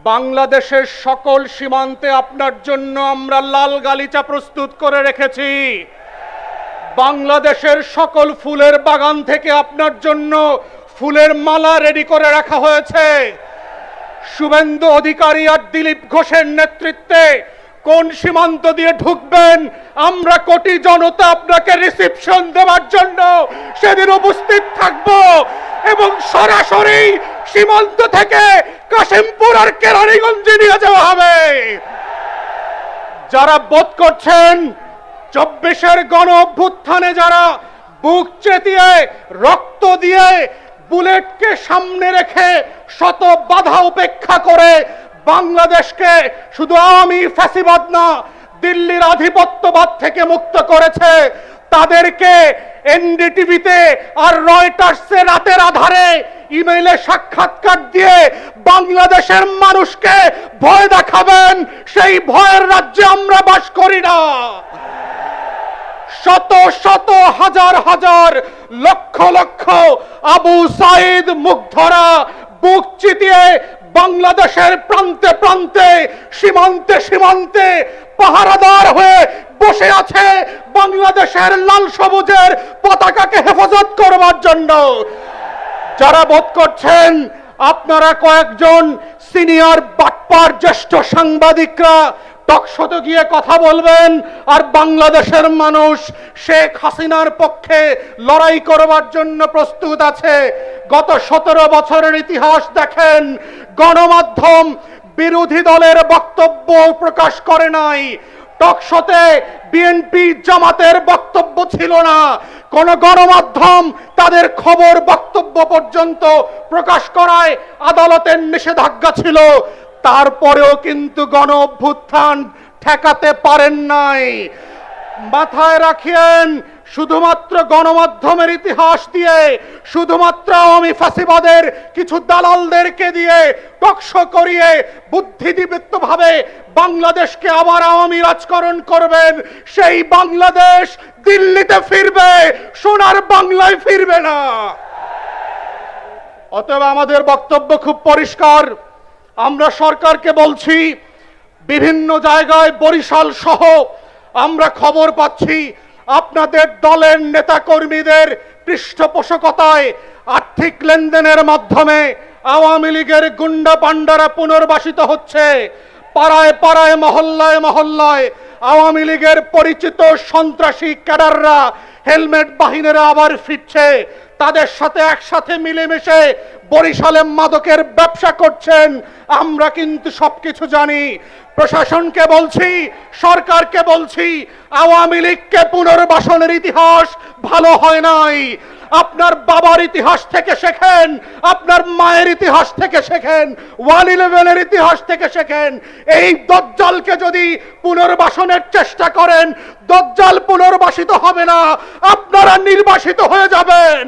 বাংলাদেশের সকল সীমান্তে আপনার জন্য আমরা লাল গালিচা প্রস্তুত করে রেখেছি। বাংলাদেশের সকল ফুলের বাগান থেকে আপনার জন্য ফুলের মালা রেডি করে রাখা হয়েছে। শুভেন্দু অধিকারী আর দিলীপ ঘোষের নেতৃত্বে কোন সীমান্ত দিয়ে ঢুকবেন, আমরা কোটি জনতা আপনাকে রিসিপশন দেওয়ার জন্য সেদিন উপস্থিত থাকব এবং সরাসরি সীমান্ত থেকে কাশিমপুর আর কেরানীগঞ্জে নিয়ে যাওয়া হবে। যারা বোধ করছেন 24-এর গণ অভ্যুত্থানে যারা বুক চেতিয়ে রক্ত দিয়ে বুলেটকে সামনে রেখে শত বাধা উপেক্ষা করে বাংলাদেশকে শুধু আওয়ামী ফ্যাসিবাদ না দিল্লির আধিপত্যবাদ থেকে মুক্ত করেছে, তাদেরকে এনডিটিভিতে আর রয়টার্সে রাতের আধারে ইমেইলে সাক্ষাৎকার দিয়ে বাংলাদেশের মানুষকে ভয় দেখাবেন, সেই ভয়ের রাজ্যে আমরা বাস করি না। শত শত হাজার হাজার লক্ষ লক্ষ আবু সাইদ মুগ্ধরা বুক চিতিয়ে বাংলাদেশের প্রান্তে প্রান্তে সীমান্তে সীমান্তে পাহারাদার হয়ে বসে আছে বাংলাদেশের লাল সবুজের পতাকাকে হেফাজত করবার জন্য। যারা বোধ করছেন আপনারা কয়েকজন সিনিয়র বাটপার জ্যেষ্ঠ সাংবাদিকরা টকশোতে গিয়ে কথা বলবেন আর বাংলাদেশের মানুষ শেখ হাসিনার পক্ষে লড়াই করবার জন্য প্রস্তুত আছে, গত 17 বছরের ইতিহাস দেখেন, গণমাধ্যম বিরোধী দলের বক্তব্য প্রকাশ করে নাই। টকশোতে বিএনপি জামাতের বক্তব্য ছিল না, কোন গণমাধ্যম তাদের খবর বক্তব্য পর্যন্ত প্রকাশ করায় আদালতের নিষেধাজ্ঞা ছিল। তারপরেও কিন্তু গণ অভ্যুত্থান ঠেকাতে পারেন নাই। মাথায় রাখেন, শুধুমাত্র গণমাধ্যমের ইতিহাস দিয়ে, শুধুমাত্র আওয়ামী ফ্যাসিবাদের কিছু দালালদেরকে দিয়ে টকশো করিয়ে বুদ্ধিদীপ্তভাবে বাংলাদেশকে আবার আওয়ামী রাজকরণ করবেন, সেই বাংলাদেশ দিল্লিতে ফিরবে, সোনার বাংলায় ফিরবে না। অতএব আমাদের বক্তব্য খুব পরিষ্কার। আমরা সরকারকে বলছি, বিভিন্ন জায়গায় বরিশাল সহ আমরা খবর পাচ্ছি আপনাদের দলের নেতা কর্মীদের পৃষ্ঠপোষকতায় আর্থিক লেনদেনের মাধ্যমে আওয়ামী লীগের গুন্ডা পান্ডারা পুনর্বাসিত হচ্ছে। পাড়ায় পাড়ায় মহল্লায় মহল্লায় আওয়ামী লীগের পরিচিত সন্ত্রাসী ক্যাডাররা হেলমেট বাহিনীরা আবার ফিরছে, তাদের সাথে একসাথে মিলেমিশে বরিশালে মাদকের ব্যবসা করছেন। আমরা কিন্তু সবকিছু জানি। প্রশাসনকে বলছি, সরকারকে বলছি, আওয়ামী লীগকে পুনর্বাসনের ইতিহাস ভালো হয় নাই। আপনার বাবার ইতিহাস থেকে শেখেন, আপনার মায়ের ইতিহাস থেকে শেখেন, 111-এর ইতিহাস থেকে শেখেন। এই দজ্জালকে যদি পুনর্বাসনের চেষ্টা করেন, দজ্জাল পুনর্বাসিত হবে না, আপনারা নির্বাসিত হয়ে যাবেন।